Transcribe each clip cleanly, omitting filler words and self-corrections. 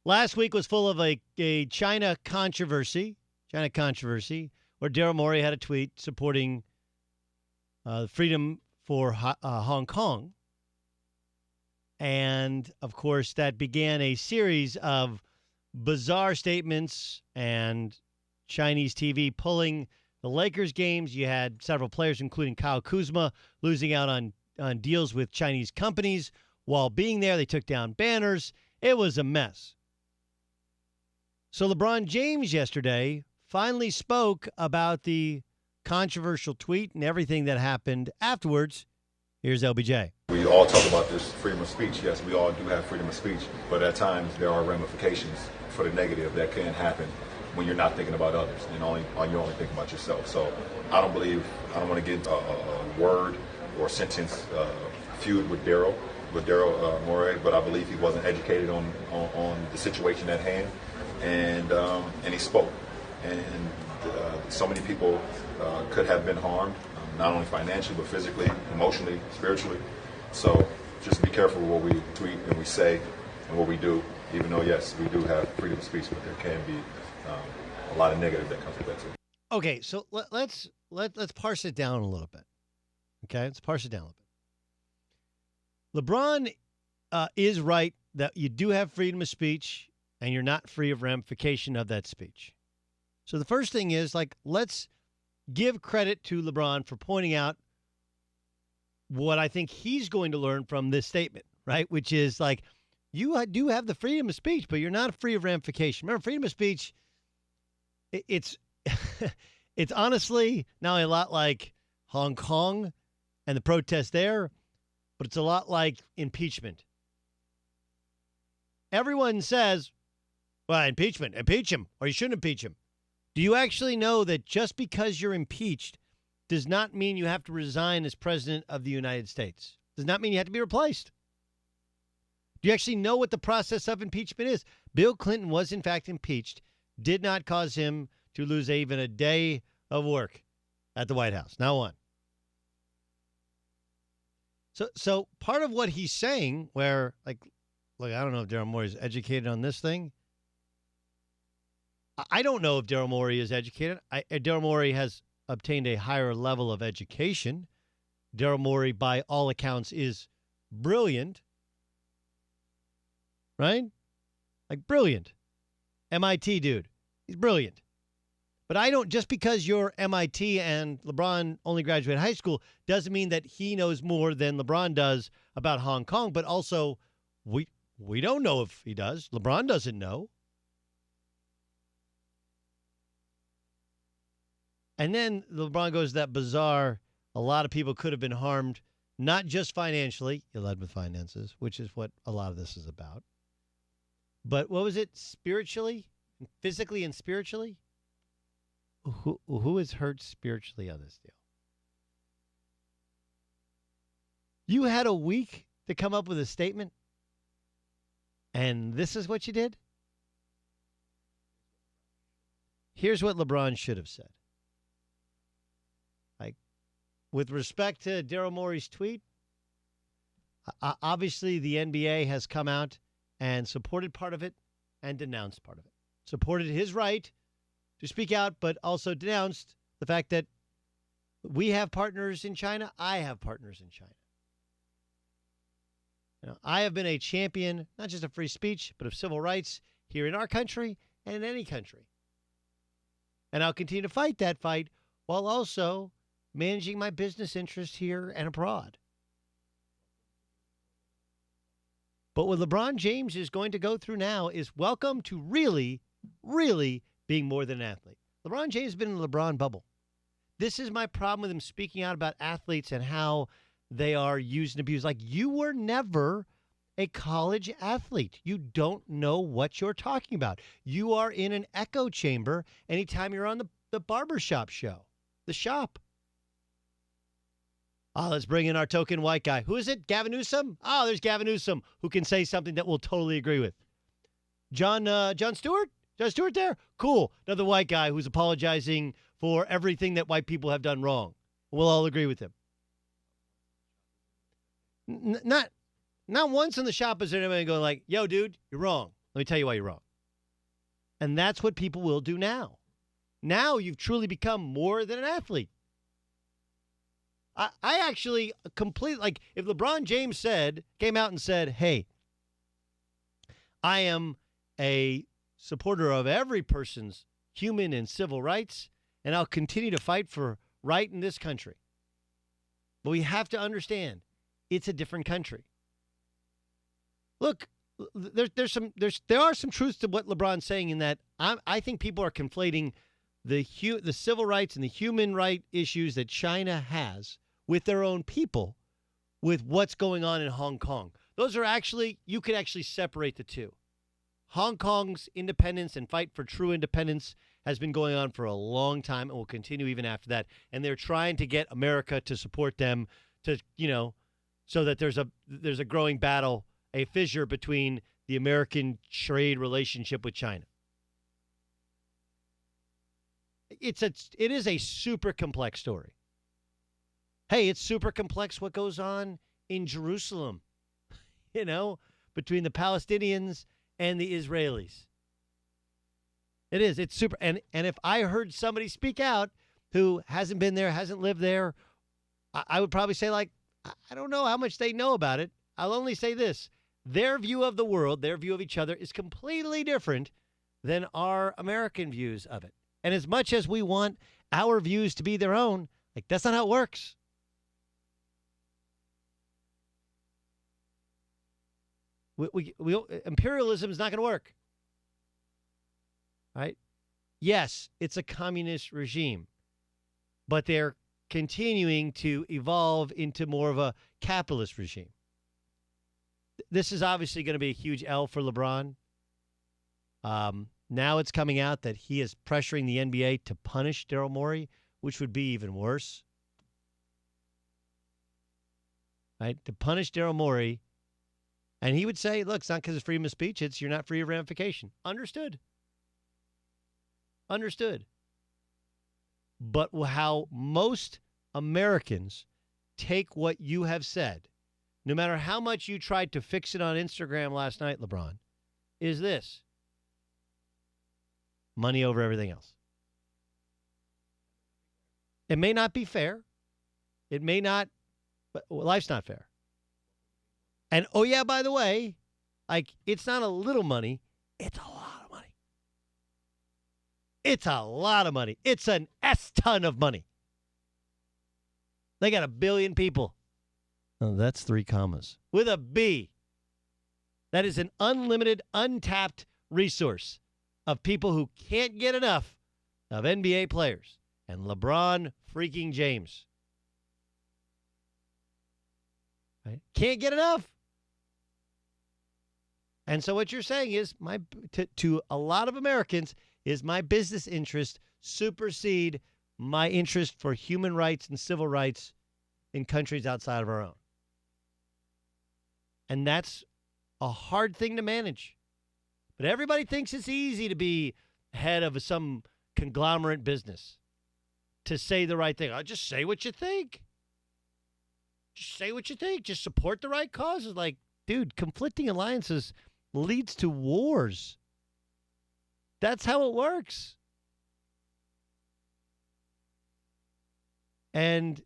Last week was full of a China controversy, where Daryl Morey had a tweet supporting freedom for Hong Kong. And, of course, that began a series of bizarre statements and Chinese TV pulling the Lakers games. You had several players, including Kyle Kuzma, losing out on deals with Chinese companies. While being there, they took down banners. It was a mess. So LeBron James yesterday finally spoke about the controversial tweet and everything that happened afterwards. Here's LBJ. We all talk about this freedom of speech. Yes, we all do have freedom of speech, but at times there are ramifications for the negative that can happen when you're not thinking about others and you're only thinking about yourself. So I don't want to get a word or sentence feud with Daryl Morey, but I believe he wasn't educated on the situation at hand, and he spoke, and so many people could have been harmed, not only financially but physically, emotionally, spiritually. So just be careful with what we tweet and we say and what we do. Even though yes, we do have freedom of speech, but there can be a lot of negative that comes with that too. Okay, so let's parse it down a little bit. Okay, let's parse it down a little bit. LeBron is right that you do have freedom of speech and you're not free of ramification of that speech. So the first thing is, let's give credit to LeBron for pointing out what I think he's going to learn from this statement, right? Which is you do have the freedom of speech, but you're not free of ramification. Remember, freedom of speech, it's it's honestly not a lot like Hong Kong and the protest there, but it's a lot like impeachment. Everyone says, well, impeach him, or you shouldn't impeach him. Do you actually know that just because you're impeached does not mean you have to resign as president of the United States? Does not mean you have to be replaced. Do you actually know what the process of impeachment is? Bill Clinton was, in fact, impeached, did not cause him to lose even a day of work at the White House. Not one. So part of what he's saying, where, look, I don't know if Daryl Morey is educated on this thing. I don't know if Daryl Morey is educated. Daryl Morey has obtained a higher level of education. Daryl Morey, by all accounts, is brilliant. Right? Brilliant. MIT dude. He's brilliant. But I don't, just because you're MIT and LeBron only graduated high school doesn't mean that he knows more than LeBron does about Hong Kong. But also, we don't know if he does. LeBron doesn't know. And then LeBron goes that bizarre, a lot of people could have been harmed, not just financially. You led with finances, which is what a lot of this is about. But what was it? Spiritually? Physically and spiritually? Who is hurt spiritually on this deal? You had a week to come up with a statement, and this is what you did? Here's what LeBron should have said. With respect to Daryl Morey's tweet, obviously the NBA has come out and supported part of it and denounced part of it. Supported his right to speak out, but also denounced the fact that we have partners in China. I have partners in China. I have been a champion, not just of free speech, but of civil rights here in our country and in any country. And I'll continue to fight that fight while also managing my business interests here and abroad. But what LeBron James is going to go through now is welcome to really, really being more than an athlete. LeBron James has been in the LeBron bubble. This is my problem with him speaking out about athletes and how they are used and abused. You were never a college athlete. You don't know what you're talking about. You are in an echo chamber anytime you're on the barbershop show, the shop. Let's bring in our token white guy. Who is it? Gavin Newsom? There's Gavin Newsom, who can say something that we'll totally agree with. Jon Stewart? Jon Stewart there? Cool. Another white guy who's apologizing for everything that white people have done wrong. We'll all agree with him. Not once in the shop is there anybody going yo, dude, you're wrong. Let me tell you why you're wrong. And that's what people will do now. Now you've truly become more than an athlete. I actually completely, like, if LeBron James came out and said, hey, I am a supporter of every person's human and civil rights, and I'll continue to fight for right in this country. But we have to understand, it's a different country. Look, there are some truths to what LeBron's saying in that I think people are conflating the civil rights and the human right issues that China has with their own people with what's going on in Hong Kong. Those are actually, you could actually separate the two. Hong Kong's independence and fight for true independence has been going on for a long time and will continue even after that. And they're trying to get America to support them to, so that there's a growing battle, a fissure between the American trade relationship with China. It is a super complex story. Hey, it's super complex what goes on in Jerusalem, between the Palestinians and the Israelis. It is. It's super. And if I heard somebody speak out who hasn't been there, hasn't lived there, I would probably say, like, I don't know how much they know about it. I'll only say this. Their view of the world, their view of each other is completely different than our American views of it. And as much as we want our views to be their own, like, that's not how it works. Imperialism is not going to work. Right? Yes, it's a communist regime, but they're continuing to evolve into more of a capitalist regime. This is obviously going to be a huge L for LeBron. Now it's coming out that he is pressuring the NBA to punish Daryl Morey, which would be even worse. Right? To punish Daryl Morey. And he would say, look, it's not because it's freedom of speech. It's you're not free of ramification. Understood. But how most Americans take what you have said, no matter how much you tried to fix it on Instagram last night, LeBron, is this. Money over everything else. It may not be fair. It may not, but life's not fair. And, oh, yeah, by the way, like, it's not a little money. It's a lot of money. It's a lot of money. It's an S-ton of money. They got 1 billion people. Oh, that's 3 commas. With a B. That is an unlimited, untapped resource of people who can't get enough of NBA players and LeBron freaking James. Right? Can't get enough. And so what you're saying is, to a lot of Americans, is my business interest supersede my interest for human rights and civil rights in countries outside of our own. And that's a hard thing to manage. But everybody thinks it's easy to be head of some conglomerate business, to say the right thing. Just say what you think. Just say what you think. Just support the right causes. Like, dude, conflicting alliances leads to wars. That's how it works. And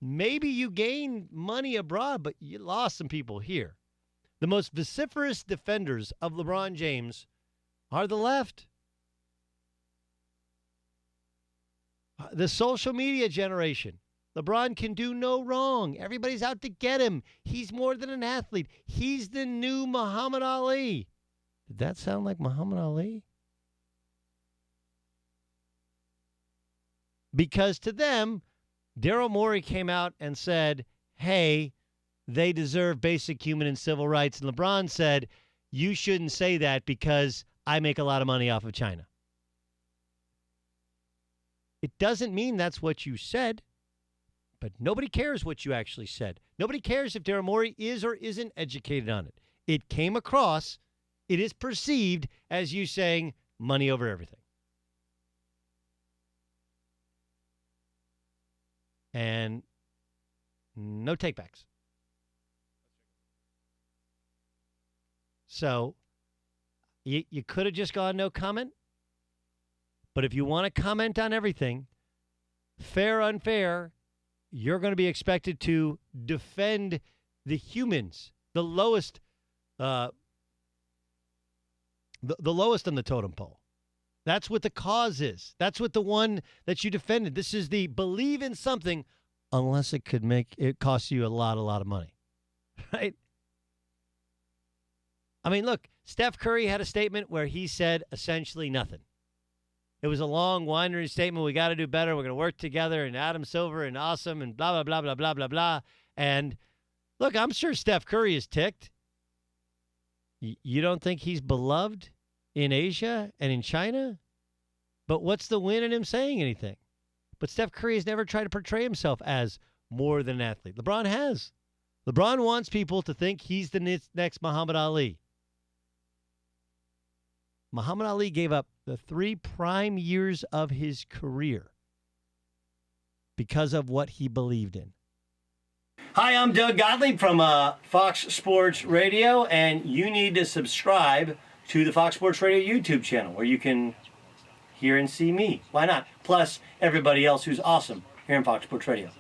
maybe you gained money abroad, but you lost some people here. The most vociferous defenders of LeBron James are the left. The social media generation. LeBron can do no wrong. Everybody's out to get him. He's more than an athlete. He's the new Muhammad Ali. Did that sound like Muhammad Ali? Because to them, Daryl Morey came out and said, hey, they deserve basic human and civil rights. And LeBron said, you shouldn't say that because I make a lot of money off of China. It doesn't mean that's what you said. But nobody cares what you actually said. Nobody cares if Daryl Morey is or isn't educated on it. It came across, it is perceived as you saying money over everything. And no takebacks. So You could have just gone no comment. But if you want to comment on everything, fair, unfair, you're going to be expected to defend the humans, the lowest, the lowest on the totem pole. That's what the cause is. That's what the one that you defended. This is the believe in something, unless it could make it cost you a lot of money, right? I mean, look, Steph Curry had a statement where he said essentially nothing. It was a long, winding statement. We got to do better. We're going to work together, and Adam Silver and awesome and blah, blah, blah, blah, blah, blah, blah. And look, I'm sure Steph Curry is ticked. You don't think he's beloved in Asia and in China? But what's the win in him saying anything? But Steph Curry has never tried to portray himself as more than an athlete. LeBron has. LeBron wants people to think he's the next Muhammad Ali. Muhammad Ali gave up the 3 prime years of his career because of what he believed in. Hi, I'm Doug Gottlieb from Fox Sports Radio, and you need to subscribe to the Fox Sports Radio YouTube channel where you can hear and see me. Why not? Plus, everybody else who's awesome here on Fox Sports Radio.